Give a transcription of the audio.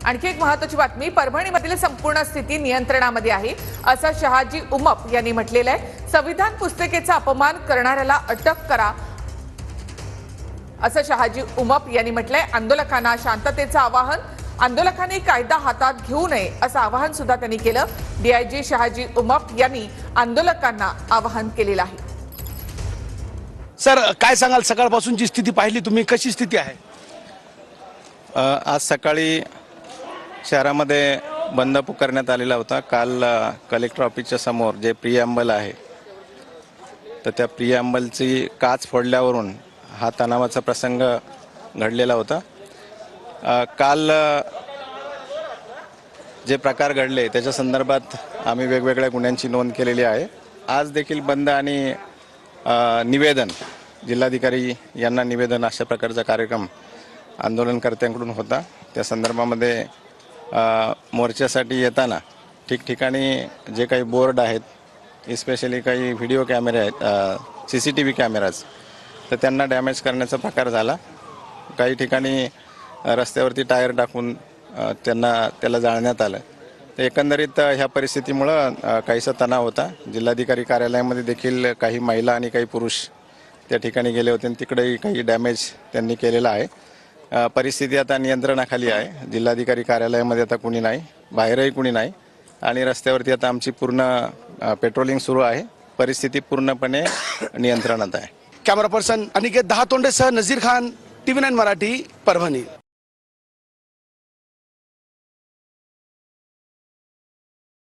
आणखी एक महत्त्वाची बातमी, परभणीमधील संपूर्ण स्थिती नियंत्रणामध्ये आहे असं शहाजी उमप यांनी म्हटलेलं आहे। संविधान पुस्तिकेचा अपमान करणाऱ्याला अटक करा असं शहाजी उमप यांनी म्हटलंय। आंदोलकांना शांततेचं आवाहन, आंदोलकांनी कायदा हातात घेऊ नये असं आवाहन सुद्धा त्यांनी केलं। डीआयजी शहाजी उमप यांनी आंदोलकांना आवाहन केलेलं आहे। सर, काय सांगाल, सकाळपासूनची स्थिती पाहिली तुम्ही, कशी स्थिती आहे? आज सकाळी शहरामध्ये बंद पुकारण्यात आलेला होता। काल कलेक्टर ऑफिसच्या समोर जे प्रिअम्बल आहे तर त्या प्रिअम्बलची काच फोडल्यावरून हा तणावाचा प्रसंग घडलेला होता। काल जे प्रकार घडले त्याच्या संदर्भात आम्ही वेगवेगळ्या गुन्ह्यांची नोंद केलेली आहे। आज देखील बंद आणि निवेदन, जिल्हाधिकारी यांना निवेदन, अशा प्रकारचा कार्यक्रम आंदोलनकर्त्यांकडून होता। त्या संदर्भामध्ये मोर्चासाठी येताना ठिकठिकाणी जे काही बोर्ड आहेत, इस्पेशली काही व्हिडिओ कॅमेरे आहेत, CCTV कॅमेराज, तर त्यांना डॅमेज करण्याचा प्रकार झाला। काही ठिकाणी रस्त्यावरती टायर टाकून त्याला जाळण्यात आलं। तर एकंदरीत ह्या परिस्थितीमुळं काहीसा तणाव होता। जिल्हाधिकारी कार्यालयामध्ये देखील काही महिला आणि काही पुरुष त्या ठिकाणी गेले होते आणि तिकडेही काही डॅमेज त्यांनी केलेला आहे। परिस्थिती आता नियंत्रणाखाली आहे। जिल्हाधिकारी कार्यालयामध्ये आता कुणी नाही, बाहेरही कुणी नाही आणि रस्त्यावरती आता आमची पूर्ण पेट्रोलिंग सुरू आहे। परिस्थिती पूर्णपणे नियंत्रणात आहे। कॅमेरा पर्सन अनिकेत दहातोंडेसह नजीर खान, TV9 मराठी, परभणी।